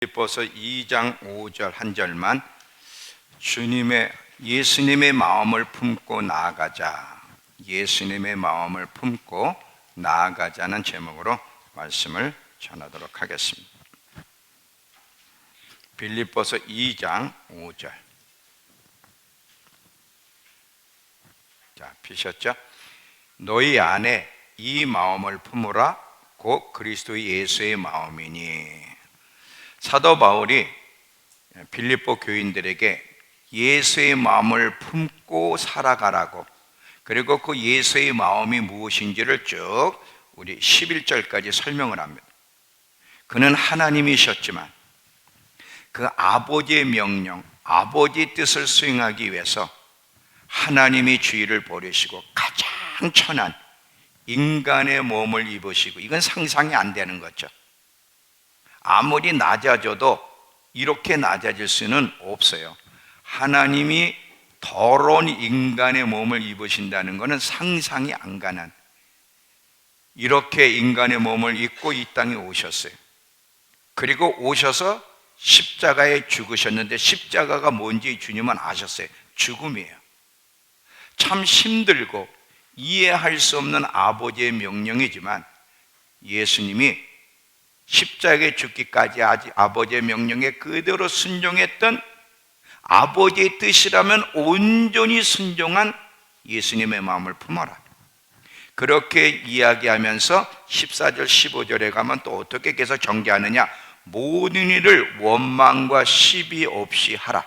빌립보서 2장 5절 한 절만 예수님의 마음을 품고 나아가자, 예수님의 마음을 품고 나아가자는 제목으로 말씀을 전하도록 하겠습니다. 빌립보서 2장 5절. 자, 피셨죠? 너희 안에 이 마음을 품으라, 곧 그리스도 예수의 마음이니. 사도 바울이 빌립보 교인들에게 예수의 마음을 품고 살아가라고, 그리고 그 예수의 마음이 무엇인지를 쭉 우리 11절까지 설명을 합니다. 그는 하나님이셨지만 그 아버지의 명령, 아버지의 뜻을 수행하기 위해서 하나님이 주의를 버리시고 가장 천한 인간의 몸을 입으시고, 이건 상상이 안 되는 거죠. 아무리 낮아져도 이렇게 낮아질 수는 없어요. 하나님이 더러운 인간의 몸을 입으신다는 것은 상상이 안 가는, 이렇게 인간의 몸을 입고 이 땅에 오셨어요. 그리고 오셔서 십자가에 죽으셨는데, 십자가가 뭔지 주님은 아셨어요. 죽음이에요. 참 힘들고 이해할 수 없는 아버지의 명령이지만 예수님이 십자가에 죽기까지 아버지의 명령에 그대로 순종했던, 아버지의 뜻이라면 온전히 순종한 예수님의 마음을 품어라. 그렇게 이야기하면서 14절 15절에 가면 또 어떻게 계속 전개하느냐. 모든 일을 원망과 시비 없이 하라.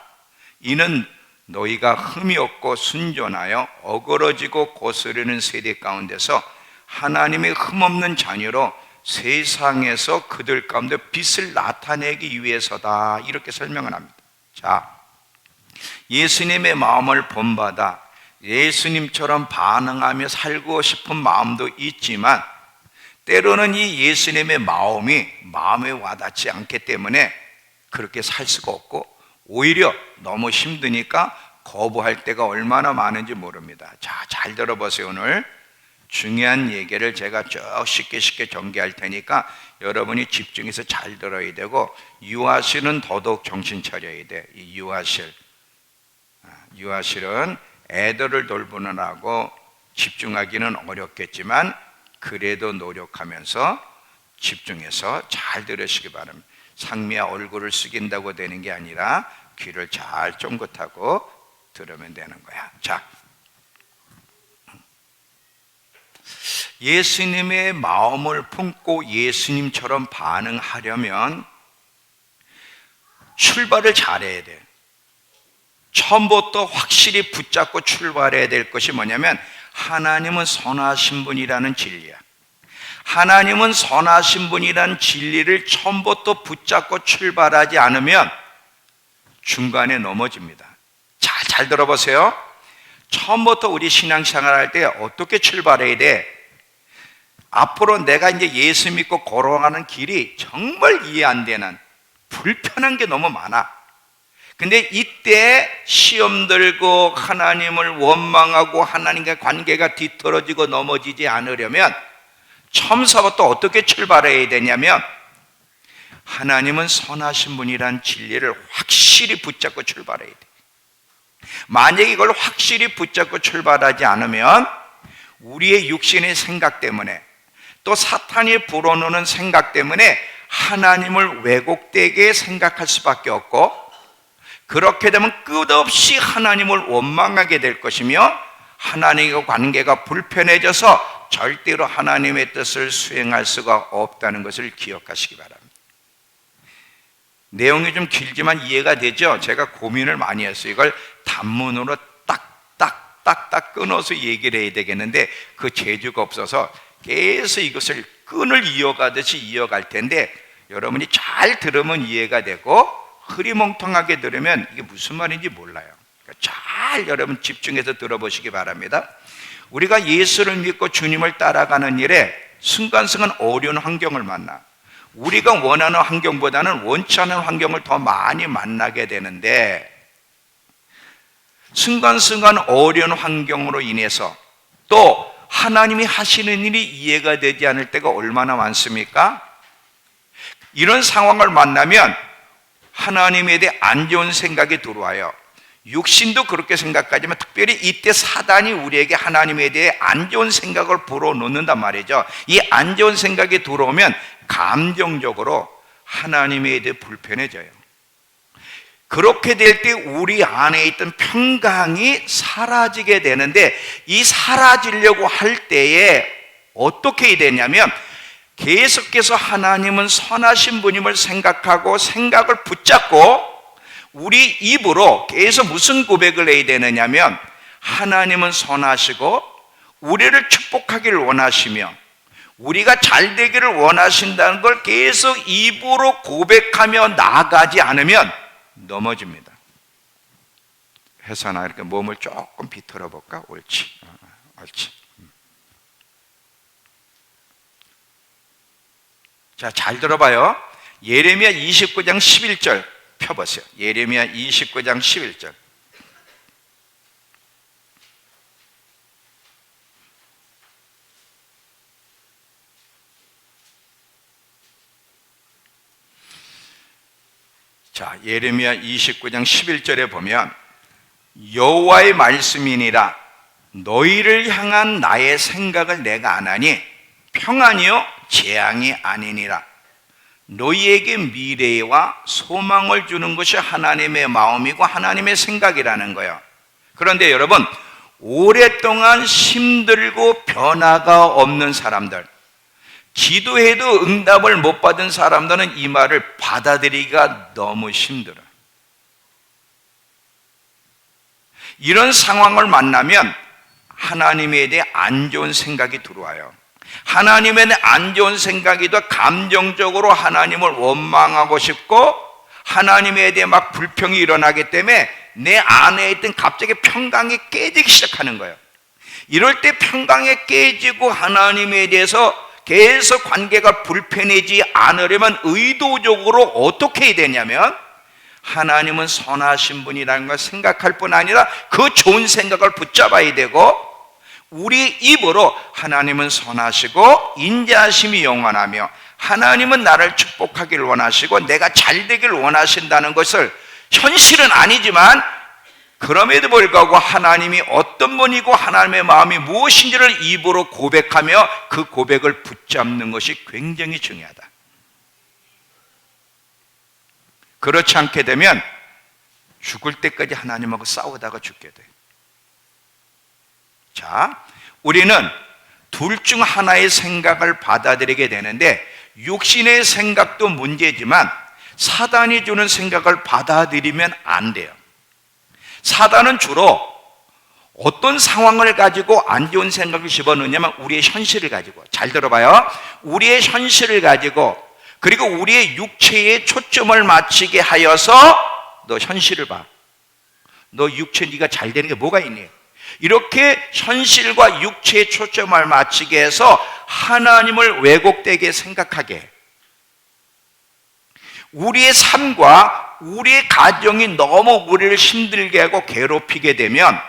이는 너희가 흠이 없고 순전하여 어그러지고 거스르는 세대 가운데서 하나님의 흠없는 자녀로 세상에서 그들 가운데 빛을 나타내기 위해서다, 이렇게 설명을 합니다. 자, 예수님의 마음을 본받아 예수님처럼 반응하며 살고 싶은 마음도 있지만, 때로는 이 예수님의 마음에 와닿지 않기 때문에 그렇게 살 수가 없고, 오히려 너무 힘드니까 거부할 때가 얼마나 많은지 모릅니다. 자, 잘 들어보세요. 오늘 중요한 얘기를 제가 쭉 쉽게 전개할 테니까 여러분이 집중해서 잘 들어야 되고, 유아실은 더더욱 정신 차려야 돼. 이 유아실은 애들을 돌보느라고 집중하기는 어렵겠지만 그래도 노력하면서 집중해서 잘 들으시기 바랍니다. 상미야, 얼굴을 숙인다고 되는 게 아니라 귀를 잘 쫑긋하고 들으면 되는 거야. 자, 예수님의 마음을 품고 예수님처럼 반응하려면 출발을 잘해야 돼. 처음부터 확실히 붙잡고 출발해야 될 것이 뭐냐면, 하나님은 선하신 분이라는 진리야. 하나님은 선하신 분이라는 진리를 처음부터 붙잡고 출발하지 않으면 중간에 넘어집니다. 잘 들어보세요. 처음부터 우리 신앙생활 할 때 어떻게 출발해야 돼? 앞으로 내가 이제 예수 믿고 걸어가는 길이 정말 이해 안 되는, 불편한 게 너무 많아. 근데 이때 시험 들고 하나님을 원망하고 하나님과 관계가 뒤떨어지고 넘어지지 않으려면 처음서부터 어떻게 출발해야 되냐면, 하나님은 선하신 분이란 진리를 확실히 붙잡고 출발해야 돼. 만약에 이걸 확실히 붙잡고 출발하지 않으면 우리의 육신의 생각 때문에, 또 사탄이 불어넣는 생각 때문에 하나님을 왜곡되게 생각할 수밖에 없고, 그렇게 되면 끝없이 하나님을 원망하게 될 것이며, 하나님과 관계가 불편해져서 절대로 하나님의 뜻을 수행할 수가 없다는 것을 기억하시기 바랍니다. 내용이 좀 길지만 이해가 되죠? 제가 고민을 많이 했어요. 이걸 단문으로 딱딱 끊어서 얘기를 해야 되겠는데 그 재주가 없어서 계속 이것을 끈을 이어가듯이 이어갈 텐데, 여러분이 잘 들으면 이해가 되고 흐리멍텅하게 들으면 이게 무슨 말인지 몰라요. 그러니까 잘 여러분 집중해서 들어보시기 바랍니다. 우리가 예수를 믿고 주님을 따라가는 일에 순간순간 어려운 환경을 만나, 우리가 원하는 환경보다는 원치 않은 환경을 더 많이 만나게 되는데, 순간순간 어려운 환경으로 인해서 또 하나님이 하시는 일이 이해가 되지 않을 때가 얼마나 많습니까? 이런 상황을 만나면 하나님에 대해 안 좋은 생각이 들어와요. 육신도 그렇게 생각하지만 특별히 이때 사단이 우리에게 하나님에 대해 안 좋은 생각을 불어넣는단 말이죠. 이 안 좋은 생각이 들어오면 감정적으로 하나님에 대해 불편해져요. 그렇게 될 때 우리 안에 있던 평강이 사라지게 되는데, 이 사라지려고 할 때에 어떻게 해야 되냐면 계속해서 하나님은 선하신 분임을 생각하고 생각을 붙잡고 우리 입으로 계속 무슨 고백을 해야 되느냐면 하나님은 선하시고 우리를 축복하기를 원하시며 우리가 잘 되기를 원하신다는 걸 계속 입으로 고백하며 나아가지 않으면 넘어집니다. 해서나 이렇게 몸을 조금 비틀어 볼까? 옳지. 옳지. 자, 잘 들어봐요. 예레미야 29장 11절 펴보세요. 예레미야 29장 11절. 자, 예레미야 29장 11절에 보면 여호와의 말씀이니라 너희를 향한 나의 생각을 내가 아나니 평안이요 재앙이 아니니라. 너희에게 미래와 소망을 주는 것이 하나님의 마음이고 하나님의 생각이라는 거예요. 그런데 여러분, 오랫동안 힘들고 변화가 없는 사람들, 기도해도 응답을 못 받은 사람들은 이 말을 받아들이기가 너무 힘들어요. 이런 상황을 만나면 하나님에 대해 안 좋은 생각이 들어와요. 하나님에 대해 안 좋은 생각이 더 감정적으로 하나님을 원망하고 싶고 하나님에 대해 막 불평이 일어나기 때문에 내 안에 있던 갑자기 평강이 깨지기 시작하는 거예요. 이럴 때 평강이 깨지고 하나님에 대해서 계속 관계가 불편해지지 않으려면 의도적으로 어떻게 해야 되냐면 하나님은 선하신 분이라는 걸 생각할 뿐 아니라 그 좋은 생각을 붙잡아야 되고 우리 입으로 하나님은 선하시고 인자하심이 영원하며 하나님은 나를 축복하기를 원하시고 내가 잘 되기를 원하신다는 것을 현실은 아니지만 그럼에도 불구하고 하나님이 어떤 분이고 하나님의 마음이 무엇인지를 입으로 고백하며 그 고백을 붙잡는 것이 굉장히 중요하다. 그렇지 않게 되면 죽을 때까지 하나님하고 싸우다가 죽게 돼. 자, 우리는 둘 중 하나의 생각을 받아들이게 되는데 육신의 생각도 문제지만 사단이 주는 생각을 받아들이면 안 돼요. 사단은 주로 어떤 상황을 가지고 안 좋은 생각을 집어넣냐면 우리의 현실을 가지고, 잘 들어봐요. 우리의 현실을 가지고 그리고 우리의 육체에 초점을 맞추게 하여서 너 현실을 봐. 너 육체 네가 잘 되는 게 뭐가 있니? 이렇게 현실과 육체에 초점을 맞추게 해서 하나님을 왜곡되게 생각하게, 우리의 삶과 우리의 가정이 너무 우리를 힘들게 하고 괴롭히게 되면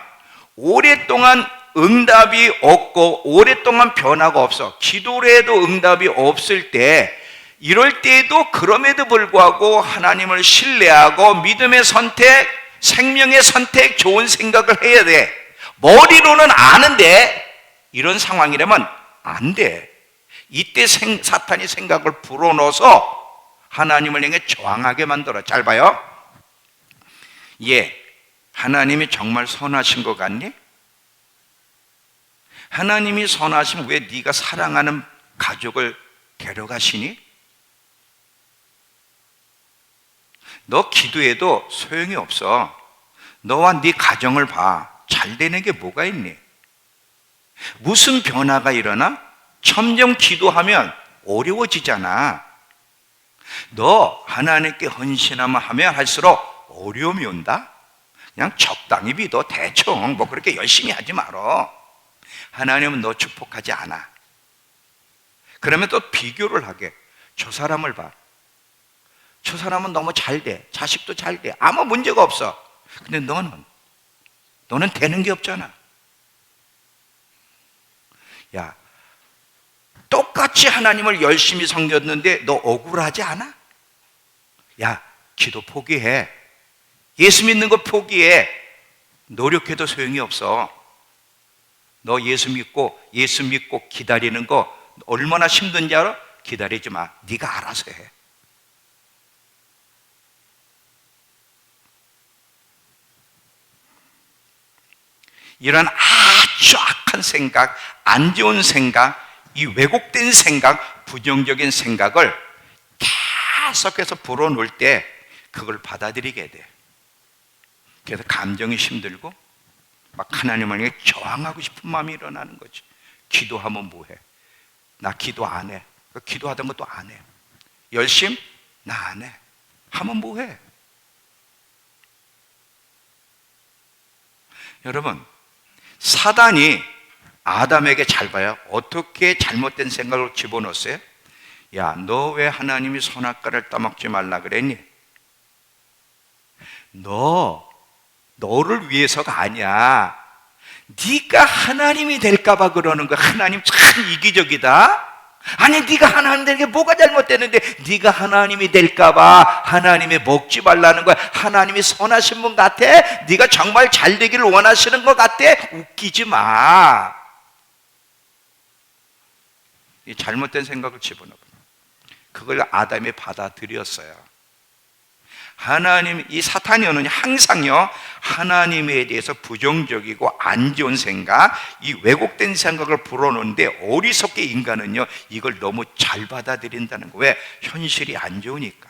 오랫동안 응답이 없고 오랫동안 변화가 없어. 기도를 해도 응답이 없을 때, 이럴 때에도 그럼에도 불구하고 하나님을 신뢰하고 믿음의 선택, 생명의 선택, 좋은 생각을 해야 돼. 머리로는 아는데 이런 상황이라면 안 돼. 이때 사탄이 생각을 불어넣어서 하나님을 향해 저항하게 만들어. 잘 봐요. 예, 하나님이 정말 선하신 것 같니? 하나님이 선하시면 왜 네가 사랑하는 가족을 데려가시니? 너 기도해도 소용이 없어. 너와 네 가정을 봐. 잘 되는 게 뭐가 있니? 무슨 변화가 일어나? 점점 기도하면 어려워지잖아. 너 하나님께 헌신하면 하면 할수록 어려움이 온다? 그냥 적당히 믿어. 대충 뭐 그렇게 열심히 하지 말어. 하나님은 너 축복하지 않아. 그러면 또 비교를 하게. 저 사람을 봐. 저 사람은 너무 잘 돼. 자식도 잘 돼. 아무 문제가 없어. 근데 너는 되는 게 없잖아. 야, 똑같이 하나님을 열심히 섬겼는데 너 억울하지 않아? 야, 기도 포기해. 예수 믿는 거 포기해. 노력해도 소용이 없어. 너 예수 믿고 기다리는 거 얼마나 힘든지 알아? 기다리지 마. 네가 알아서 해. 이런 아주 악한 생각, 안 좋은 생각, 이 왜곡된 생각, 부정적인 생각을 계속해서 불어넣을 때 그걸 받아들이게 돼. 그래서 감정이 힘들고 막 하나님을 저항하고 싶은 마음이 일어나는 거지. 기도하면 뭐해? 나 기도 안 해. 기도하던 것도 안 해. 열심? 나 안 해. 하면 뭐해? 여러분, 사단이 아담에게 잘 봐요. 어떻게 잘못된 생각을 집어넣었어요? 야, 너 왜 하나님이 선악과를 따먹지 말라 그랬니? 너를 위해서가 아니야. 네가 하나님이 될까 봐 그러는 거야. 하나님 참 이기적이다. 아니, 네가 하나님 되는 게 뭐가 잘못됐는데 네가 하나님이 될까 봐 하나님이 먹지 말라는 거야. 하나님이 선하신 분 같아? 네가 정말 잘 되기를 원하시는 것 같아? 웃기지 마. 이 잘못된 생각을 집어넣어. 그걸 아담이 받아들였어요. 이 사탄이 오는 항상요, 하나님에 대해서 부정적이고 안 좋은 생각, 이 왜곡된 생각을 불어넣는데 어리석게 인간은요, 이걸 너무 잘 받아들인다는 거예요. 왜? 현실이 안 좋으니까.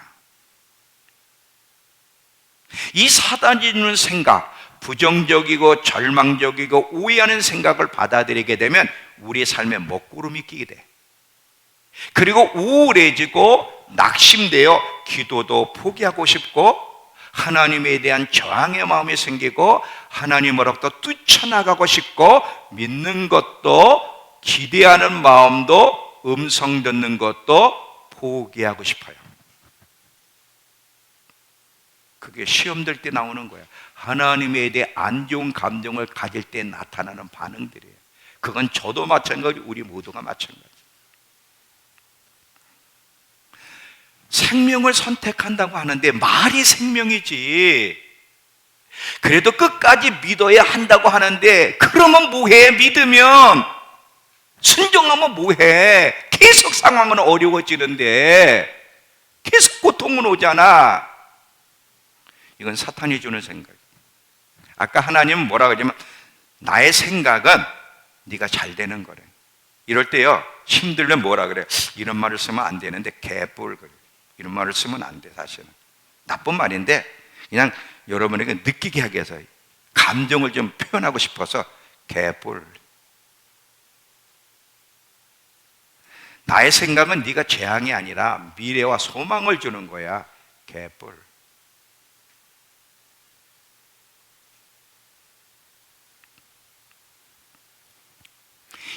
이 사단이 주는 생각, 부정적이고 절망적이고 오해하는 생각을 받아들이게 되면 우리의 삶에 먹구름이 끼게 돼. 그리고 우울해지고 낙심되어 기도도 포기하고 싶고 하나님에 대한 저항의 마음이 생기고 하나님으로부터 뛰쳐나가고 싶고 믿는 것도 기대하는 마음도 음성 듣는 것도 포기하고 싶어요. 그게 시험 될 때 나오는 거예요. 하나님에 대해 안 좋은 감정을 가질 때 나타나는 반응들이에요. 그건 저도 마찬가지, 우리 모두가 마찬가지. 생명을 선택한다고 하는데 말이 생명이지. 그래도 끝까지 믿어야 한다고 하는데 그러면 뭐해? 믿으면 순종하면 뭐해? 계속 상황은 어려워지는데 계속 고통은 오잖아. 이건 사탄이 주는 생각이에요. 아까 하나님은 뭐라고 하냐면 나의 생각은 네가 잘 되는 거래. 이럴 때요, 힘들면 뭐라 그래? 이런 말을 쓰면 안 되는데 개뿔 그래. 이런 말을 쓰면 안 돼. 사실은 나쁜 말인데 그냥 여러분에게 느끼게 하기 위해서 감정을 좀 표현하고 싶어서 개뿔. 나의 생각은 네가 재앙이 아니라 미래와 소망을 주는 거야. 개뿔.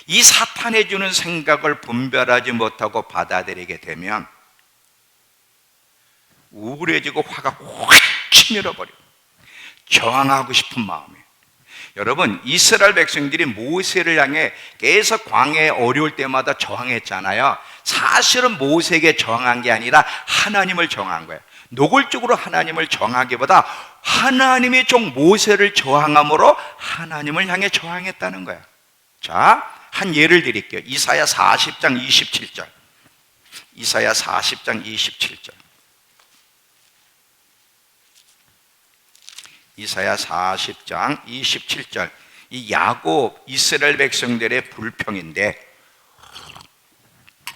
이 사탄이 주는 생각을 분별하지 못하고 받아들이게 되면 우울해지고 화가 확 치밀어버려. 저항하고 싶은 마음이. 여러분, 이스라엘 백성들이 모세를 향해 계속 광야에 어려울 때마다 저항했잖아요. 사실은 모세에게 저항한 게 아니라 하나님을 저항한 거예요. 노골적으로 하나님을 저항하기보다 하나님의 종 모세를 저항함으로 하나님을 향해 저항했다는 거예요. 자, 한 예를 드릴게요. 이사야 40장 27절. 이사야 40장 27절. 이사야 40장 27절. 이 야곱 이스라엘 백성들의 불평인데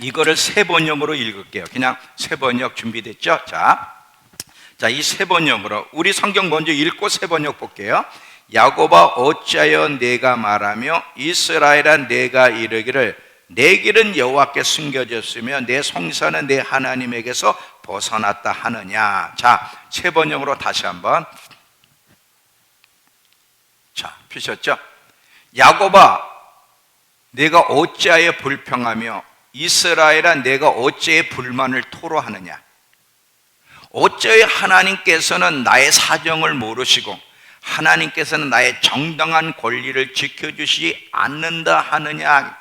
이거를 세 번역으로 읽을게요. 그냥 세 번역 준비됐죠? 자, 이 세 번역으로 우리 성경 먼저 읽고 세 번역 볼게요. 야곱아 어찌하여 내가 말하며 이스라엘아 내가 이르기를 내 길은 여호와께 숨겨졌으며 내 성사는 내 하나님에게서 벗어났다 하느냐. 자, 세 번역으로 다시 한번. 자, 피셨죠? 야곱아 내가 어찌하여 불평하며 이스라엘아 내가 어찌하여 불만을 토로하느냐. 어찌하여 하나님께서는 나의 사정을 모르시고 하나님께서는 나의 정당한 권리를 지켜주시지 않는다 하느냐.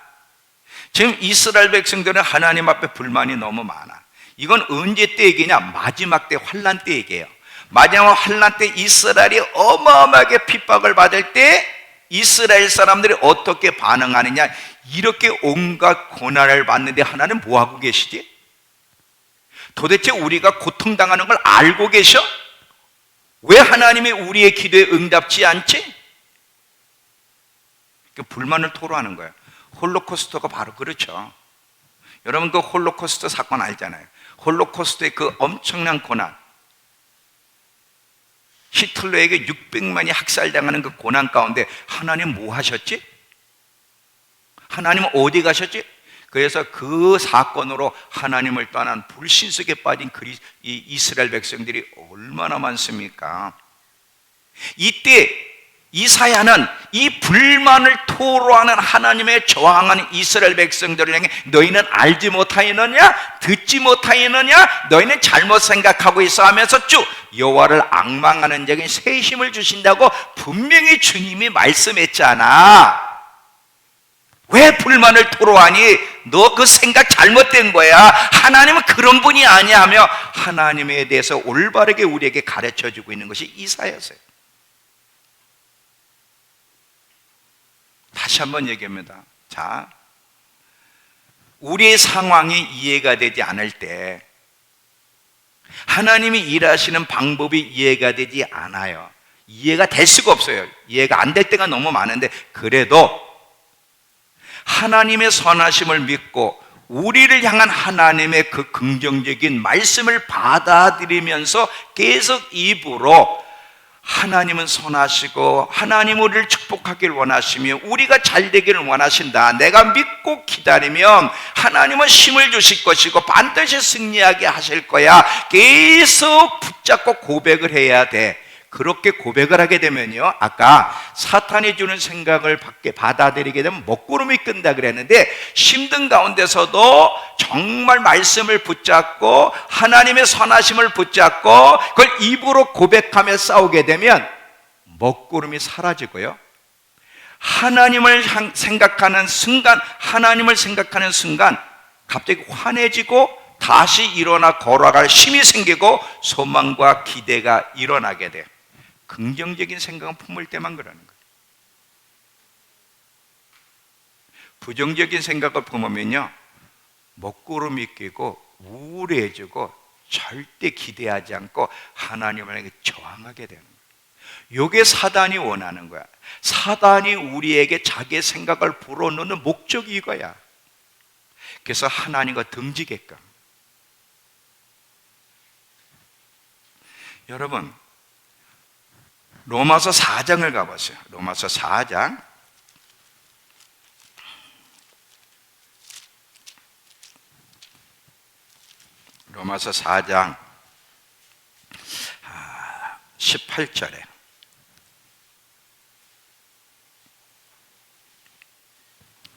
지금 이스라엘 백성들은 하나님 앞에 불만이 너무 많아. 이건 언제 때 얘기냐? 마지막 때 환난 때 얘기예요. 마지막 환난 때 이스라엘이 어마어마하게 핍박을 받을 때 이스라엘 사람들이 어떻게 반응하느냐? 이렇게 온갖 고난을 받는데 하나님 뭐하고 계시지? 도대체 우리가 고통당하는 걸 알고 계셔? 왜 하나님이 우리의 기도에 응답지 않지? 불만을 토로하는 거예요. 홀로코스터가 바로 그렇죠. 여러분 그 홀로코스터 사건 알잖아요. 홀로코스터의 그 엄청난 고난, 히틀러에게 600만이 학살당하는 그 고난 가운데 하나님 뭐 하셨지? 하나님은 어디 가셨지? 그래서 그 사건으로 하나님을 떠난 불신속에 빠진 이 이스라엘 백성들이 얼마나 많습니까? 이때 이사야는 이 불만을 토로하는 하나님의 저항하는 이스라엘 백성들을 향해 너희는 알지 못하였느냐? 듣지 못하였느냐? 너희는 잘못 생각하고 있어 하면서 쭉 여호와를 앙망하는 자에게 새 힘을 주신다고 분명히 주님이 말씀했잖아. 왜 불만을 토로하니? 너 그 생각 잘못된 거야. 하나님은 그런 분이 아니야 하며 하나님에 대해서 올바르게 우리에게 가르쳐주고 있는 것이 이사야서예요. 다시 한번 얘기합니다. 자, 우리의 상황이 이해가 되지 않을 때 하나님이 일하시는 방법이 이해가 되지 않아요. 이해가 될 수가 없어요. 이해가 안 될 때가 너무 많은데 그래도 하나님의 선하심을 믿고 우리를 향한 하나님의 그 긍정적인 말씀을 받아들이면서 계속 입으로 하나님은 선하시고 하나님 우리를 축복하기를 원하시며 우리가 잘 되기를 원하신다. 내가 믿고 기다리면 하나님은 힘을 주실 것이고 반드시 승리하게 하실 거야. 계속 붙잡고 고백을 해야 돼. 그렇게 고백을 하게 되면요, 아까 사탄이 주는 생각을 받아들이게 되면 먹구름이 끈다 그랬는데 힘든 가운데서도 정말 말씀을 붙잡고 하나님의 선하심을 붙잡고 그걸 입으로 고백하며 싸우게 되면 먹구름이 사라지고요, 하나님을 생각하는 순간 갑자기 환해지고 다시 일어나 걸어갈 힘이 생기고 소망과 기대가 일어나게 돼요. 긍정적인 생각은 품을 때만 그러는 거예요. 부정적인 생각을 품으면요, 먹구름이 끼고 우울해지고 절대 기대하지 않고 하나님에게 저항하게 되는 거예요. 이게 사단이 원하는 거야. 사단이 우리에게 자기의 생각을 불어넣는 목적이 이거야. 그래서 하나님과 등지게끔. 여러분, 로마서 4장을 가보세요. 로마서 4장. 로마서 4장 18절에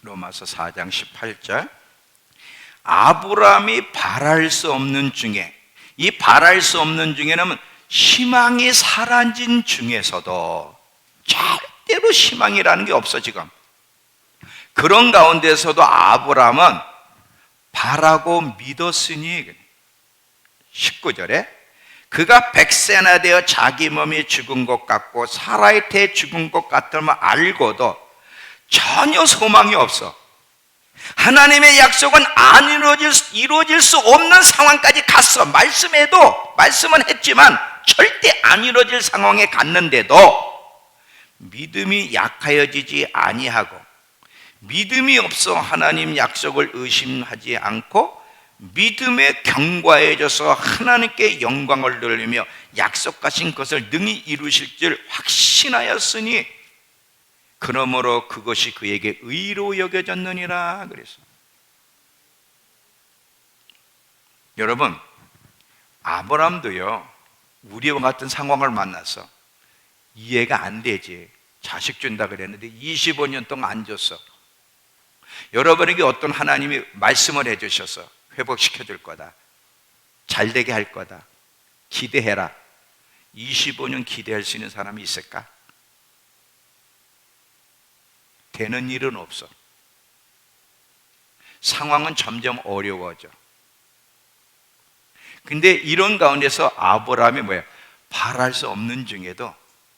로마서 4장 18절, 아브라함이 바랄 수 없는 중에, 이 바랄 수 없는 중에는 희망이 사라진 중에서도 절대로 희망이라는 게 없어. 지금 그런 가운데서도 아브라함은 바라고 믿었으니 19절에 그가 백세나 되어 자기 몸이 죽은 것 같고 사라의 태 죽은 것 같음을 알고도 전혀 소망이 없어. 하나님의 약속은 안 이루어질 수 없는 상황까지 갔어. 말씀은 했지만 절대 안 이루어질 상황에 갔는데도 믿음이 약하여지지 아니하고 믿음이 없어 하나님 약속을 의심하지 않고 믿음에 견고해져서 하나님께 영광을 돌리며 약속하신 것을 능히 이루실 줄 확신하였으니 그러므로 그것이 그에게 의로 여겨졌느니라 그랬어. 여러분, 아브라함도요, 우리와 같은 상황을 만나서 이해가 안 되지. 자식 준다 그랬는데 25년 동안 안 줬어. 여러분에게 어떤 하나님이 말씀을 해주셔서 회복시켜 줄 거다, 잘 되게 할 거다, 기대해라. 25년 기대할 수 있는 사람이 있을까? 되는 일은 없어. 상황은 점점 어려워져. 근데 이런 가운데서 아브라함이 뭐예요? 바랄 수 없는 중에도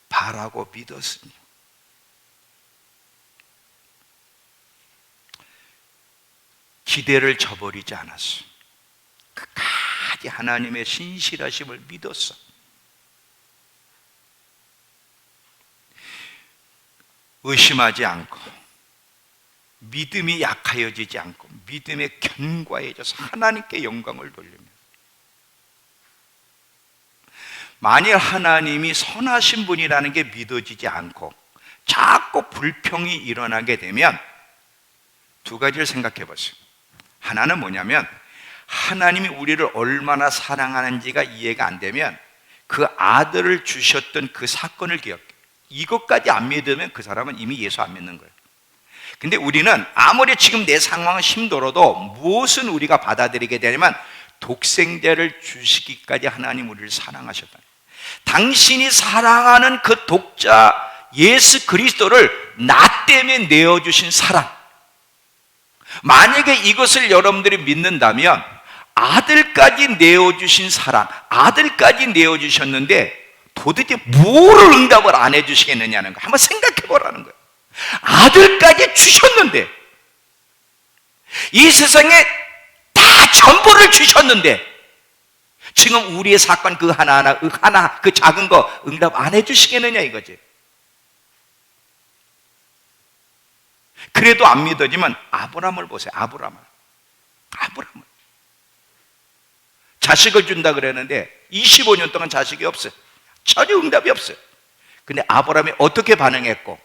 바라고 믿었으니. 기대를 저버리지 않았어. 끝까지 하나님의 신실하심을 믿었어. 의심하지 않고, 믿음이 약하여지지 않고, 믿음에 견고해져서 하나님께 영광을 돌리며, 만일 하나님이 선하신 분이라는 게 믿어지지 않고 자꾸 불평이 일어나게 되면 두 가지를 생각해 보세요. 하나는 뭐냐면, 하나님이 우리를 얼마나 사랑하는지가 이해가 안 되면 그 아들을 주셨던 그 사건을 기억해. 이것까지 안 믿으면 그 사람은 이미 예수 안 믿는 거예요. 근데 우리는 아무리 지금 내 상황은 힘들어도 무엇은 우리가 받아들이게 되냐면, 독생자를 주시기까지 하나님 우리를 사랑하셨다. 당신이 사랑하는 그 독자 예수 그리스도를 나 때문에 내어주신 사랑. 만약에 이것을 여러분들이 믿는다면, 아들까지 내어주신 사랑, 아들까지 내어주셨는데 도대체 뭐를 응답을 안 해주시겠느냐는 거 한번 생각해 보라는 거예요. 아들까지 주셨는데, 이 세상에 다 전부를 주셨는데 지금 우리의 사건 그 하나하나, 그 작은 거 응답 안 해주시겠느냐 이거지. 그래도 안 믿어지면 아브라함을 보세요. 아브라함을 자식을 준다 그랬는데 25년 동안 자식이 없어요. 전혀 응답이 없어요. 근데 아브라함이 어떻게 반응했고,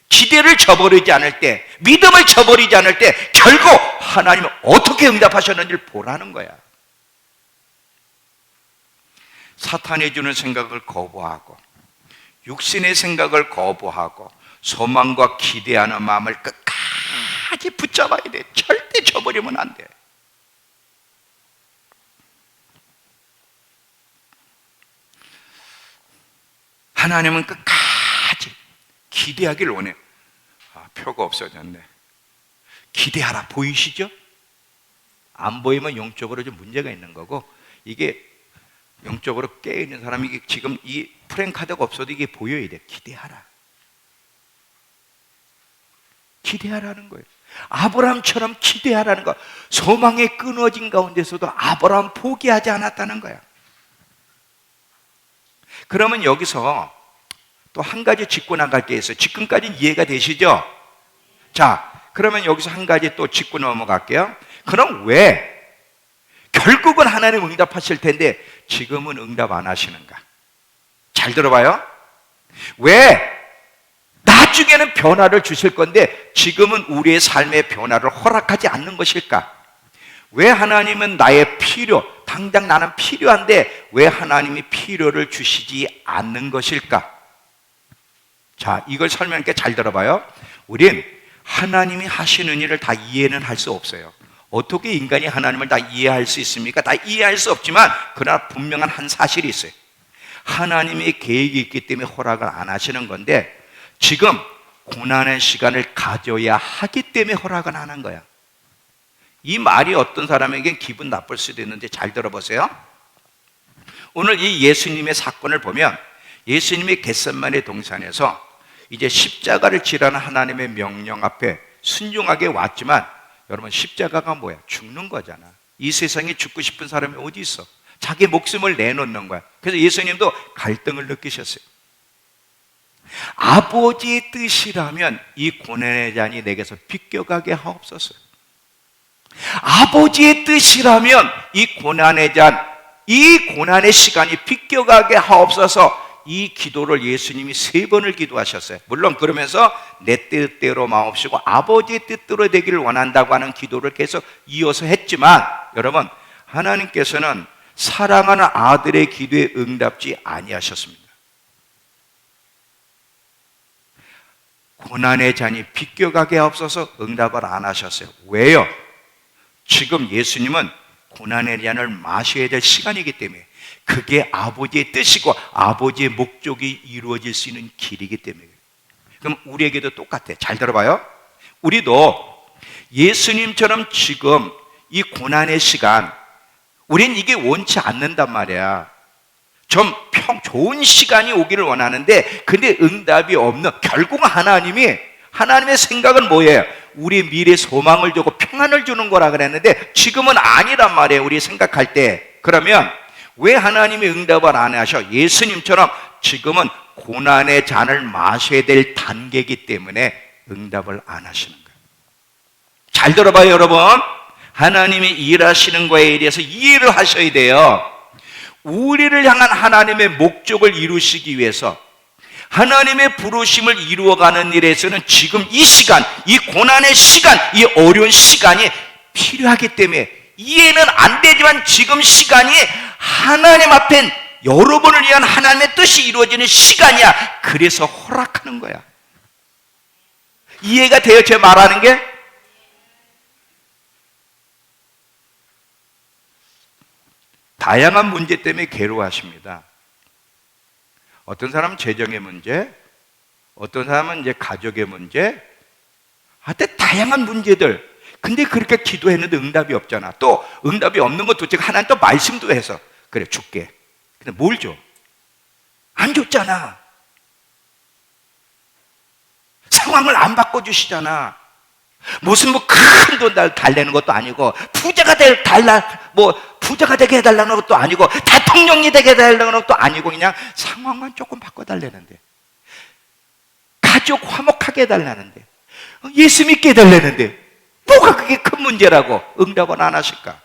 기대를 저버리지 않을 때, 믿음을 저버리지 않을 때 결국 하나님은 어떻게 응답하셨는지를 보라는 거야. 사탄이 주는 생각을 거부하고, 육신의 생각을 거부하고, 소망과 기대하는 마음을 끝까지 붙잡아야 돼. 절대 저버리면 안 돼. 하나님은 끝까지 기대하기를 원해. 표가 없어졌네. 기대하라. 보이시죠? 안 보이면 영적으로 좀 문제가 있는 거고, 이게 영적으로 깨어있는 사람이 지금 이 프랭카드가 없어도 이게 보여야 돼. 기대하라. 기대하라는 거예요. 아브라함처럼 기대하라는 거. 소망에 끊어진 가운데서도 아브라함 포기하지 않았다는 거야. 그러면 여기서 또 한 가지 짚고 나갈 게 있어요. 지금까지 이해가 되시죠? 자, 그러면 여기서 한 가지 또 짚고 넘어갈게요. 그럼 왜 결국은 하나님 응답하실 텐데 지금은 응답 안 하시는가? 잘 들어봐요. 왜 나중에는 변화를 주실 건데 지금은 우리의 삶의 변화를 허락하지 않는 것일까? 왜 하나님은 나의 필요, 당장 나는 필요한데 왜 하나님이 필요를 주시지 않는 것일까? 자, 이걸 설명할게. 잘 들어봐요. 우린 하나님이 하시는 일을 다 이해는 할 수 없어요. 어떻게 인간이 하나님을 다 이해할 수 있습니까? 다 이해할 수 없지만 그러나 분명한 한 사실이 있어요. 하나님의 계획이 있기 때문에 허락을 안 하시는 건데 지금 고난의 시간을 가져야 하기 때문에 허락을 안 한 거야. 이 말이 어떤 사람에겐 기분 나쁠 수도 있는데 잘 들어보세요. 오늘 이 예수님의 사건을 보면 예수님이 겟세마네 동산에서 이제 십자가를 지라는 하나님의 명령 앞에 순종하게 왔지만 여러분, 십자가가 뭐야? 죽는 거잖아. 이 세상에 죽고 싶은 사람이 어디 있어? 자기 목숨을 내놓는 거야. 그래서 예수님도 갈등을 느끼셨어요. 아버지의 뜻이라면 이 고난의 잔이 내게서 비껴가게 하옵소서. 아버지의 뜻이라면 이 고난의 잔, 이 고난의 시간이 비껴가게 하옵소서. 이 기도를 예수님이 3번을 기도하셨어요. 물론 그러면서 내 뜻대로 마옵시고 아버지의 뜻대로 되기를 원한다고 하는 기도를 계속 이어서 했지만 여러분, 하나님께서는 사랑하는 아들의 기도에 응답지 아니하셨습니다. 고난의 잔이 비껴가게 하옵소서 응답을 안 하셨어요. 왜요? 지금 예수님은 고난의 잔을 마셔야 될 시간이기 때문에, 그게 아버지의 뜻이고 아버지의 목적이 이루어질 수 있는 길이기 때문에. 그럼 우리에게도 똑같아. 잘 들어봐요. 우리도 예수님처럼 지금 이 고난의 시간, 우린 이게 원치 않는단 말이야. 좀 좋은 시간이 오기를 원하는데, 근데 응답이 없는, 결국은 하나님의 생각은 뭐예요? 우리 미래 소망을 주고 평안을 주는 거라 그랬는데 지금은 아니란 말이에요. 우리 생각할 때. 그러면 왜 하나님이 응답을 안 하셔? 예수님처럼 지금은 고난의 잔을 마셔야 될 단계이기 때문에 응답을 안 하시는 거예요. 잘 들어봐요, 여러분. 하나님이 일하시는 거에 대해서 이해를 하셔야 돼요. 우리를 향한 하나님의 목적을 이루시기 위해서, 하나님의 부르심을 이루어가는 일에서는 지금 이 시간, 이 고난의 시간, 이 어려운 시간이 필요하기 때문에, 이해는 안 되지만 지금 시간이 하나님 앞엔 여러분을 위한 하나님의 뜻이 이루어지는 시간이야. 그래서 허락하는 거야. 이해가 돼요? 제가 말하는 게? 다양한 문제 때문에 괴로워하십니다. 어떤 사람은 재정의 문제, 어떤 사람은 이제 가족의 문제, 하여튼 다양한 문제들. 근데 그렇게 기도했는데 응답이 없잖아. 또 응답이 없는 것도 제가 하나님 또 말씀도 해서 그래 줄게. 근데 뭘 줘? 안 줬잖아. 상황을 안 바꿔주시잖아. 무슨 뭐 큰 돈 달래는 것도 아니고, 부자가 되게 해달라는 것도 아니고, 대통령이 되게 해달라는 것도 아니고, 그냥 상황만 조금 바꿔달라는데, 가족 화목하게 해달라는데, 예수 믿게 해달라는데, 뭐가 그게 큰 문제라고 응답은 안 하실까?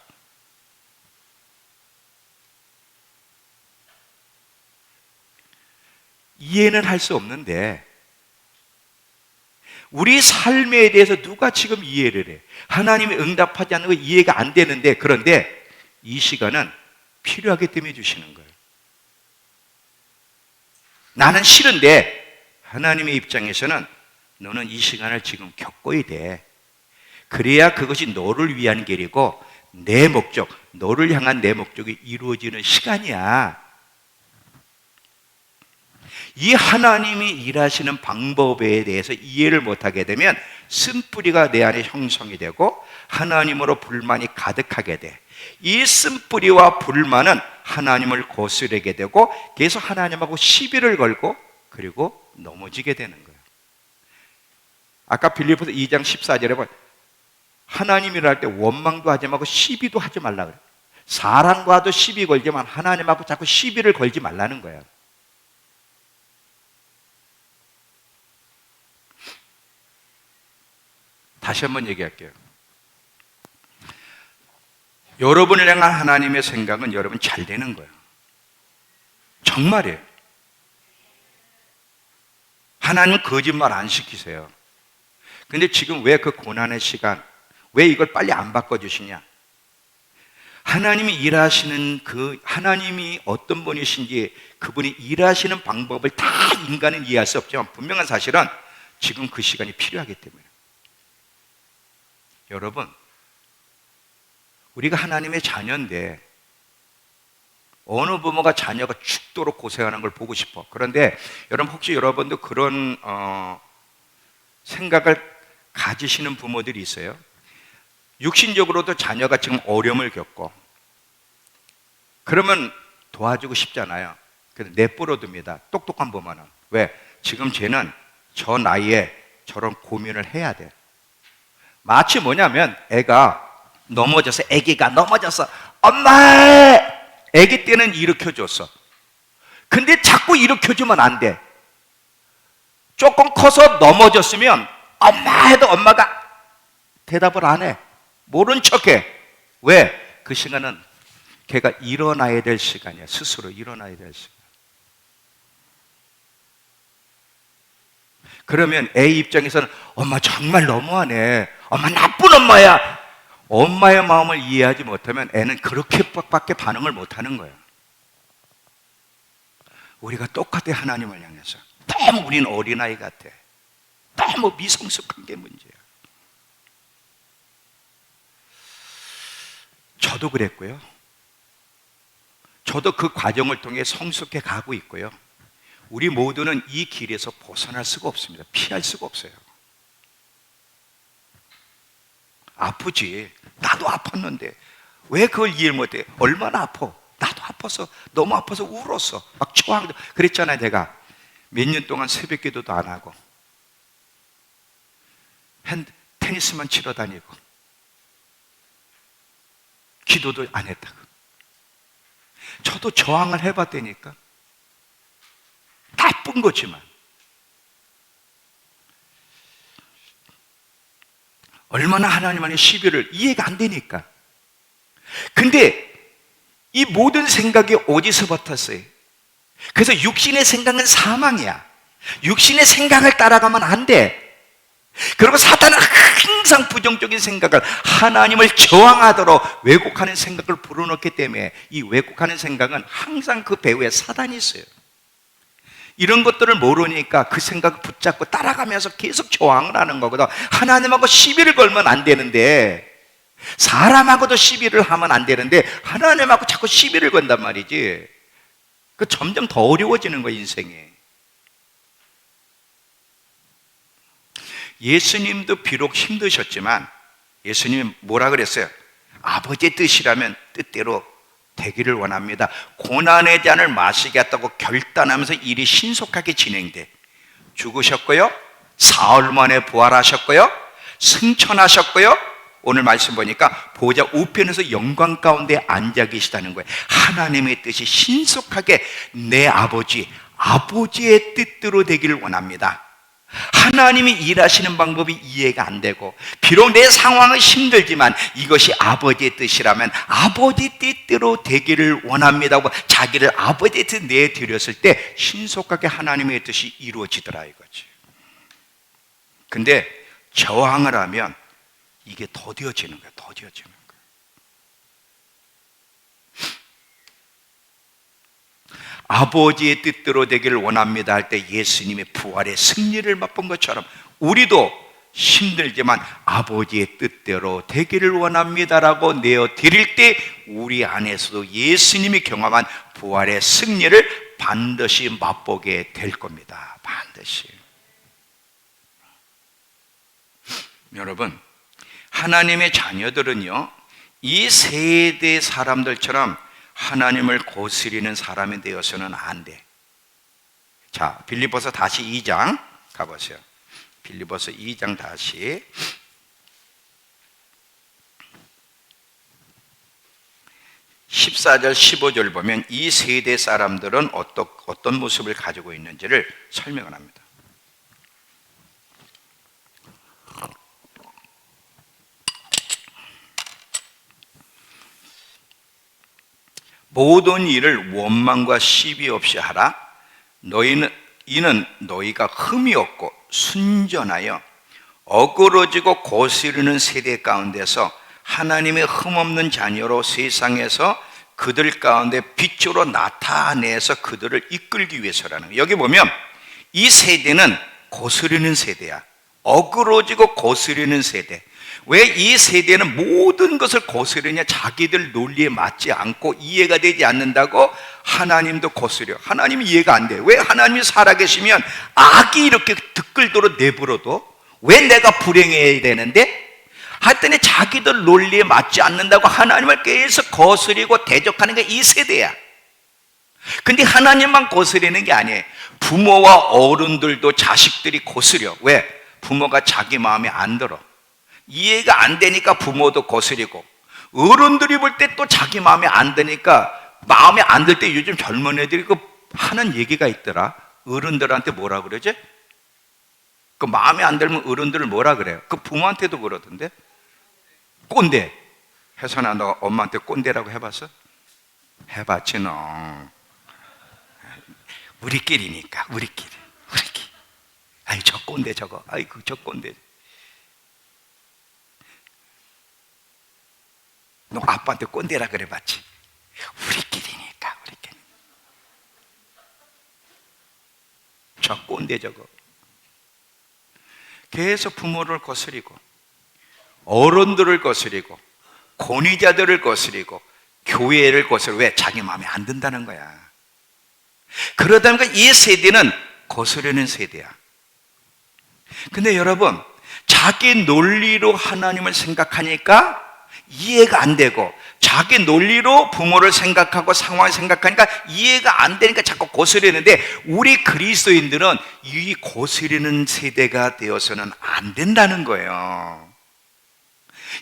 이해는 할 수 없는데, 우리 삶에 대해서 누가 지금 이해를 해? 하나님이 응답하지 않는 거 이해가 안 되는데, 그런데 이 시간은 필요하기 때문에 주시는 거예요. 나는 싫은데 하나님의 입장에서는 너는 이 시간을 지금 겪어야 돼. 그래야 그것이 너를 위한 길이고 내 목적, 너를 향한 내 목적이 이루어지는 시간이야. 이 하나님이 일하시는 방법에 대해서 이해를 못하게 되면 쓴뿌리가 내 안에 형성이 되고 하나님으로 불만이 가득하게 돼. 이 쓴뿌리와 불만은 하나님을 거스르게 되고 계속 하나님하고 시비를 걸고 그리고 넘어지게 되는 거예요. 아까 빌립보서 2장 14절에 보면 하나님이라 할 때 원망도 하지 말고 시비도 하지 말라 그래요. 사람과도 시비 걸지만 하나님하고 자꾸 시비를 걸지 말라는 거예요. 다시 한번 얘기할게요. 여러분을 향한 하나님의 생각은 여러분 잘 되는 거예요. 정말이에요. 하나님 거짓말 안 시키세요. 근데 지금 왜 그 고난의 시간, 왜 이걸 빨리 안 바꿔주시냐? 하나님이 일하시는 그 하나님이 어떤 분이신지, 그분이 일하시는 방법을 다 인간은 이해할 수 없지만 분명한 사실은 지금 그 시간이 필요하기 때문에. 여러분, 우리가 하나님의 자녀인데 어느 부모가 자녀가 죽도록 고생하는 걸 보고 싶어. 그런데 여러분, 혹시 여러분도 그런 생각을 가지시는 부모들이 있어요? 육신적으로도 자녀가 지금 어려움을 겪고 그러면 도와주고 싶잖아요. 그래서 내버려둡니다. 똑똑한 부모는. 왜? 지금 쟤는 저 나이에 저런 고민을 해야 돼. 마치 뭐냐면 애기가 넘어져서 엄마! 애기 때는 일으켜줬어. 근데 자꾸 일으켜주면 안 돼. 조금 커서 넘어졌으면 엄마 해도 엄마가 대답을 안 해. 모른 척해. 왜? 그 시간은 걔가 일어나야 될 시간이야. 스스로 일어나야 될 시간. 그러면 애 입장에서는 엄마 정말 너무하네. 엄마 나쁜 엄마야. 엄마의 마음을 이해하지 못하면 애는 그렇게밖에 반응을 못하는 거야. 우리가 똑같아. 하나님을 향해서 너무 우리는 어린아이 같아. 너무 미성숙한 게 문제야. 저도 그랬고요. 저도 그 과정을 통해 성숙해 가고 있고요. 우리 모두는 이 길에서 벗어날 수가 없습니다. 피할 수가 없어요. 아프지. 나도 아팠는데 왜 그걸 이해를 못해? 얼마나 아파. 나도 아파서, 너무 아파서 울었어. 막 초항도 그랬잖아요. 내가 몇 년 동안 새벽 기도도 안 하고 테니스만 치러 다니고 기도도 안 했다고. 저도 저항을 해봤다니까. 나쁜 거지만 얼마나 하나님 안에 시비를 이해가 안 되니까. 근데 이 모든 생각이 어디서 버텼어요? 그래서 육신의 생각은 사망이야. 육신의 생각을 따라가면 안 돼. 그리고 사탄은 항상 부정적인 생각을, 하나님을 저항하도록 왜곡하는 생각을 불어넣기 때문에 이 왜곡하는 생각은 항상 그 배후에 사단이 있어요. 이런 것들을 모르니까 그 생각을 붙잡고 따라가면서 계속 저항을 하는 거거든. 하나님하고 시비를 걸면 안 되는데, 사람하고도 시비를 하면 안 되는데 하나님하고 자꾸 시비를 건단 말이지. 그 점점 더 어려워지는 거야, 인생이. 예수님도 비록 힘드셨지만 예수님이 뭐라 그랬어요? 아버지의 뜻이라면 뜻대로 되기를 원합니다. 고난의 잔을 마시겠다고 결단하면서 일이 신속하게 진행돼. 죽으셨고요, 사흘 만에 부활하셨고요, 승천하셨고요, 오늘 말씀 보니까 보좌 우편에서 영광 가운데 앉아 계시다는 거예요. 하나님의 뜻이 신속하게 내 아버지의 뜻대로 되기를 원합니다. 하나님이 일하시는 방법이 이해가 안 되고, 비록 내 상황은 힘들지만 이것이 아버지의 뜻이라면 아버지 뜻대로 되기를 원합니다 하고 자기를 아버지의 뜻 내드렸을 때 신속하게 하나님의 뜻이 이루어지더라 이거지. 근데 저항을 하면 이게 더뎌지는 거야. 더뎌지는 거야. 아버지의 뜻대로 되기를 원합니다 할 때 예수님의 부활의 승리를 맛본 것처럼 우리도 힘들지만 아버지의 뜻대로 되기를 원합니다라고 내어드릴 때 우리 안에서도 예수님이 경험한 부활의 승리를 반드시 맛보게 될 겁니다. 반드시. 여러분, 하나님의 자녀들은요, 이 세대 사람들처럼 하나님을 거스리는 사람이 되어서는 안 돼. 자, 빌립보서 다시 2장 가보세요. 빌립보서 2장 다시 14절 15절 보면 이 세대 사람들은 어떤 모습을 가지고 있는지를 설명을 합니다. 모든 일을 원망과 시비 없이 하라. 이는 너희가 흠이 없고 순전하여 어그러지고 거스르는 세대 가운데서 하나님의 흠없는 자녀로 세상에서 그들 가운데 빛으로 나타내서 그들을 이끌기 위해서라는 거예요. 여기 보면 이 세대는 거스르는 세대야. 어그러지고 거스르는 세대. 왜 이 세대는 모든 것을 거스르냐? 자기들 논리에 맞지 않고 이해가 되지 않는다고 하나님도 거스려. 하나님이 이해가 안 돼. 왜 하나님이 살아계시면 악이 이렇게 듣글도록 내버려도 왜 내가 불행해야 되는데? 하여튼 자기들 논리에 맞지 않는다고 하나님을 계속 거스리고 대적하는 게 이 세대야. 근데 하나님만 거스리는 게 아니에요. 부모와 어른들도 자식들이 거스려. 왜? 부모가 자기 마음에 안 들어. 이해가 안 되니까 부모도 거스리고, 어른들이 볼 때 또 자기 마음에 안 드니까, 마음에 안 들 때 요즘 젊은 애들이 하는 얘기가 있더라. 어른들한테 뭐라 그러지? 그 마음에 안 들면 어른들을 뭐라 그래요? 그 부모한테도 그러던데. 꼰대. 혜선아, 너 엄마한테 꼰대라고 해봤어? 해봤지 너. 우리끼리니까. 우리끼리. 아이 저 꼰대 저거. 아이고 저 꼰대. 너 아빠한테 꼰대라 그래봤지? 우리끼리니까. 우리끼리. 저 꼰대 저거. 계속 부모를 거스리고, 어른들을 거스리고, 권위자들을 거스리고, 교회를 거스리고. 왜? 자기 마음에 안 든다는 거야. 그러다 보니까 이 세대는 거스르는 세대야. 근데 여러분, 자기 논리로 하나님을 생각하니까 이해가 안 되고 자기 논리로 부모를 생각하고 상황을 생각하니까 이해가 안 되니까 자꾸 거스르는데, 우리 그리스도인들은 이 거스르는 세대가 되어서는 안 된다는 거예요.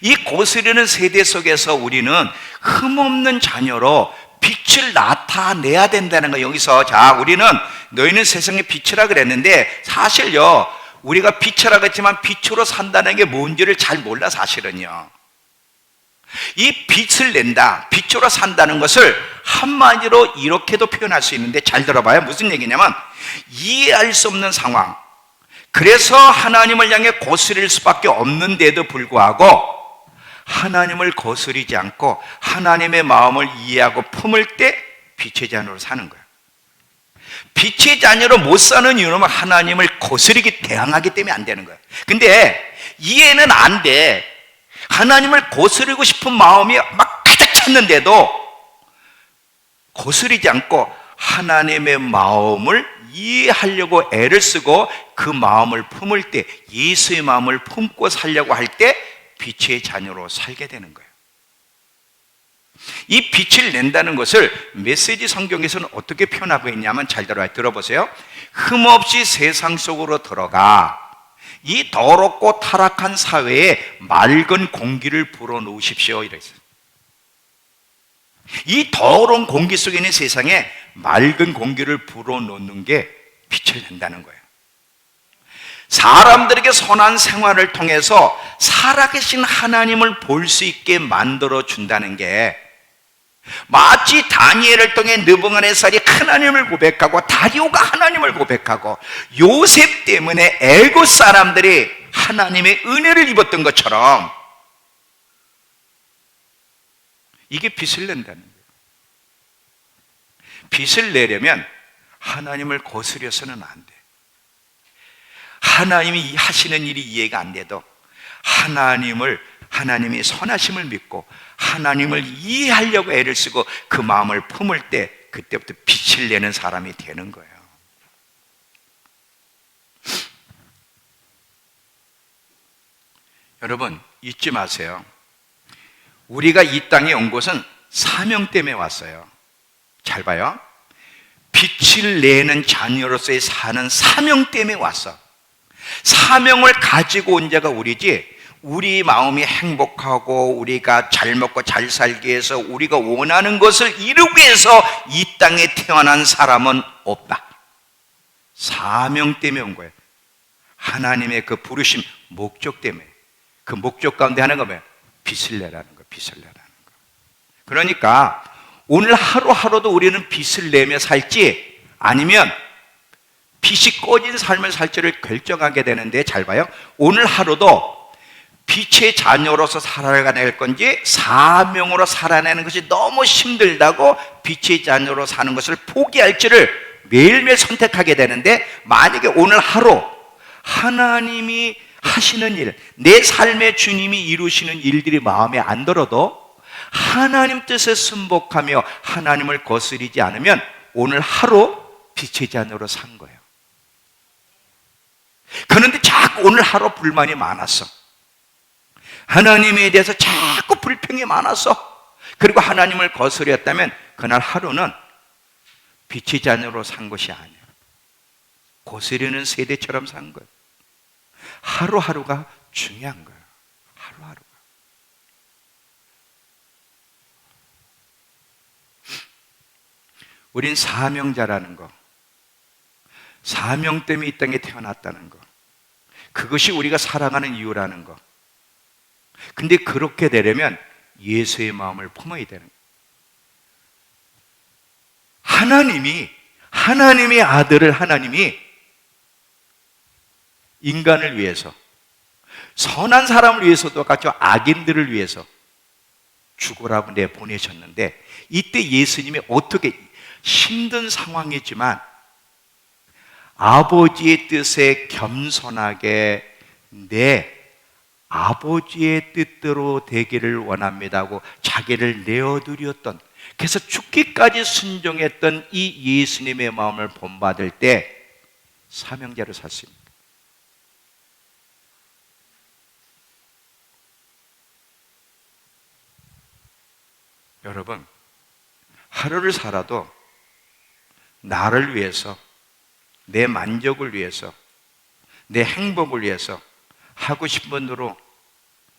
이 거스르는 세대 속에서 우리는 흠없는 자녀로 빛을 나타내야 된다는 거예요. 여기서 자, 우리는 너희는 세상의 빛이라 그랬는데, 사실요 우리가 빛이라 그랬지만 빛으로 산다는 게 뭔지를 잘 몰라. 사실은요 이 빛을 낸다, 빛으로 산다는 것을 한마디로 이렇게도 표현할 수 있는데, 잘 들어봐요. 무슨 얘기냐면 이해할 수 없는 상황, 그래서 하나님을 향해 거스릴 수밖에 없는데도 불구하고 하나님을 거스리지 않고 하나님의 마음을 이해하고 품을 때 빛의 자녀로 사는 거예요. 빛의 자녀로 못 사는 이유는 하나님을 거스르기 대항하기 때문에 안 되는 거예요. 근데 이해는 안 돼. 하나님을 거스르고 싶은 마음이 막 가득 찼는데도 거스르지 않고 하나님의 마음을 이해하려고 애를 쓰고 그 마음을 품을 때, 예수의 마음을 품고 살려고 할 때 빛의 자녀로 살게 되는 거예요. 이 빛을 낸다는 것을 메시지 성경에서는 어떻게 표현하고 있냐면, 잘 들어보세요. 흠없이 세상 속으로 들어가 이 더럽고 타락한 사회에 맑은 공기를 불어넣으십시오, 이랬어요. 이 더러운 공기 속에 있는 세상에 맑은 공기를 불어넣는 게 빛을 낸다는 거예요. 사람들에게 선한 생활을 통해서 살아계신 하나님을 볼 수 있게 만들어 준다는 게, 마치 다니엘을 통해 느부갓네살이 하나님을 고백하고 다리오가 하나님을 고백하고 요셉 때문에 애굽 사람들이 하나님의 은혜를 입었던 것처럼 이게 빛을 낸다는 거예요. 빛을 내려면 하나님을 거스려서는 안 돼. 하나님이 하시는 일이 이해가 안 돼도 하나님의 선하심을 믿고 하나님을 이해하려고 애를 쓰고 그 마음을 품을 때, 그때부터 빛을 내는 사람이 되는 거예요. 여러분 잊지 마세요. 우리가 이 땅에 온 곳은 사명 때문에 왔어요. 잘 봐요. 빛을 내는 자녀로서의 사는 사명 때문에 왔어. 사명을 가지고 온 자가 우리지, 우리 마음이 행복하고 우리가 잘 먹고 잘 살기 위해서 우리가 원하는 것을 이루기 위해서 이 땅에 태어난 사람은 없다. 사명 때문에 온 거예요. 하나님의 그 부르심, 목적 때문에. 그 목적 가운데 하나가 뭐예요? 빛을 내라는 거예요. 빛을 내라는 거. 그러니까 오늘 하루하루도 우리는 빛을 내며 살지, 아니면 빛이 꺼진 삶을 살지를 결정하게 되는데, 잘 봐요. 오늘 하루도 빛의 자녀로서 살아가낼 건지 사명으로 살아내는 것이 너무 힘들다고 빛의 자녀로 사는 것을 포기할지를 매일매일 선택하게 되는데, 만약에 오늘 하루 하나님이 하시는 일, 내 삶의 주님이 이루시는 일들이 마음에 안 들어도 하나님 뜻에 순복하며 하나님을 거스리지 않으면 오늘 하루 빛의 자녀로 산 거예요. 그런데 자꾸 오늘 하루 불만이 많았어. 하나님에 대해서 자꾸 불평이 많았어. 그리고 하나님을 거스렸다면 그날 하루는 빛의 자녀로 산 것이 아니야. 거스르는 세대처럼 산 거예요. 하루하루가 중요한 거예요. 하루하루가. 우린 사명자라는 거, 사명 때문에 이 땅에 태어났다는 거, 그것이 우리가 살아가는 이유라는 거. 근데 그렇게 되려면 예수의 마음을 품어야 되는 거예요. 하나님의 아들을 하나님이 인간을 위해서, 선한 사람을 위해서도 같이 악인들을 위해서 죽으라고 내보내셨는데, 이때 예수님이 어떻게, 힘든 상황이지만 아버지의 뜻에 겸손하게 내 아버지의 뜻대로 되기를 원합니다 하고 자기를 내어드렸던, 그래서 죽기까지 순종했던 이 예수님의 마음을 본받을 때 사명자로 샀습니다. 여러분, 하루를 살아도 나를 위해서, 내 만족을 위해서, 내 행복을 위해서 하고 싶은 대로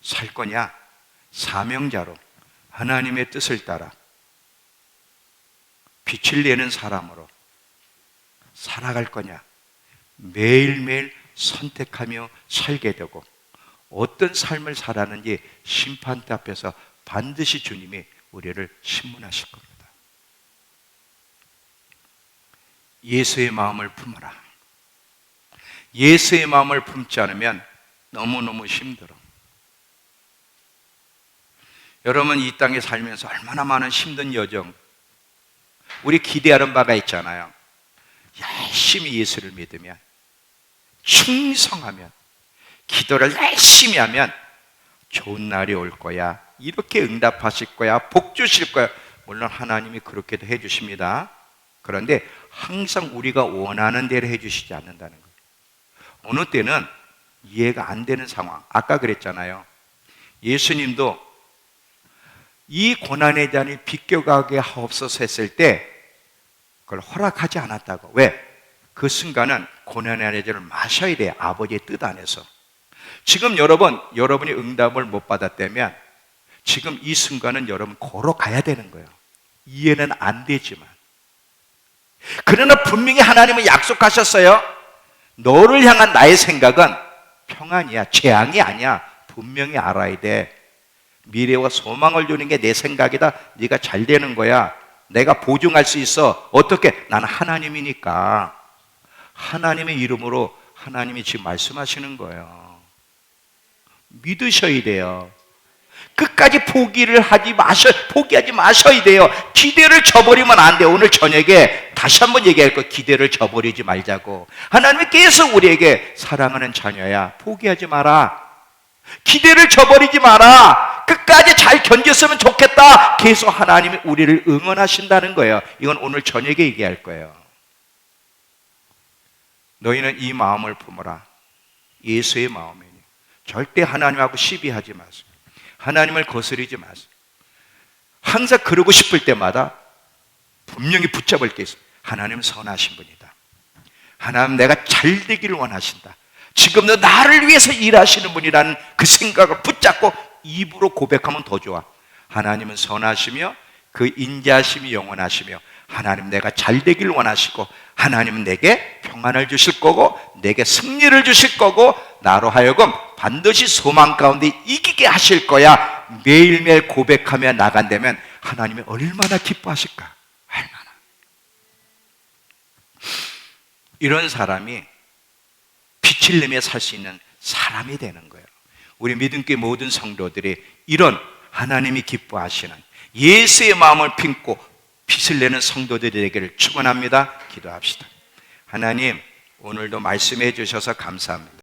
살 거냐? 사명자로 하나님의 뜻을 따라 빛을 내는 사람으로 살아갈 거냐? 매일매일 선택하며 살게 되고 어떤 삶을 살았는지 심판대 앞에서 반드시 주님이 우리를 신문하실 겁니다. 예수의 마음을 품어라. 예수의 마음을 품지 않으면 너무너무 힘들어. 여러분, 이 땅에 살면서 얼마나 많은 힘든 여정, 우리 기대하는 바가 있잖아요. 열심히 예수를 믿으면, 충성하면, 기도를 열심히 하면 좋은 날이 올 거야, 이렇게 응답하실 거야, 복 주실 거야. 물론 하나님이 그렇게도 해주십니다. 그런데 항상 우리가 원하는 대로 해주시지 않는다는 거예요. 어느 때는 이해가 안 되는 상황, 아까 그랬잖아요. 예수님도 이 고난의 잔이 비껴가게 하옵소서 했을 때 그걸 허락하지 않았다고. 왜? 그 순간은 고난의 잔을 마셔야 돼요. 아버지의 뜻 안에서. 지금 여러분이 응답을 못 받았다면 지금 이 순간은 여러분 걸어가야 되는 거예요. 이해는 안 되지만. 그러나 분명히 하나님은 약속하셨어요. 너를 향한 나의 생각은 평안이야, 재앙이 아니야. 분명히 알아야 돼. 미래와 소망을 주는 게 내 생각이다. 네가 잘 되는 거야. 내가 보증할 수 있어. 어떻게? 나는 하나님이니까. 하나님의 이름으로 하나님이 지금 말씀하시는 거예요. 믿으셔야 돼요. 끝까지 포기하지 마셔야 돼요. 기대를 저버리면 안 돼요. 오늘 저녁에 다시 한번 얘기할 거예요. 기대를 저버리지 말자고. 하나님이 계속 우리에게 사랑하는 자녀야, 포기하지 마라. 기대를 저버리지 마라. 끝까지 잘 견뎠으면 좋겠다. 계속 하나님이 우리를 응원하신다는 거예요. 이건 오늘 저녁에 얘기할 거예요. 너희는 이 마음을 품어라. 예수의 마음이니. 절대 하나님하고 시비하지 마세요. 하나님을 거스르지 마세요. 항상 그러고 싶을 때마다 분명히 붙잡을 게 있어요. 하나님은 선하신 분이다. 하나님, 내가 잘 되기를 원하신다. 지금도 나를 위해서 일하시는 분이라는 그 생각을 붙잡고 입으로 고백하면 더 좋아. 하나님은 선하시며 그 인자하심이 영원하시며 하나님, 내가 잘 되기를 원하시고 하나님은 내게 평안을 주실 거고 내게 승리를 주실 거고 나로 하여금 반드시 소망 가운데 이기게 하실 거야. 매일매일 고백하며 나간다면 하나님이 얼마나 기뻐하실까. 얼마나. 이런 사람이 빛을 내며 살 수 있는 사람이 되는 거예요. 우리 믿음교회 모든 성도들이 이런 하나님이 기뻐하시는 예수의 마음을 품고 빛을 내는 성도들이 되기를 축원합니다. 기도합시다. 하나님, 오늘도 말씀해 주셔서 감사합니다.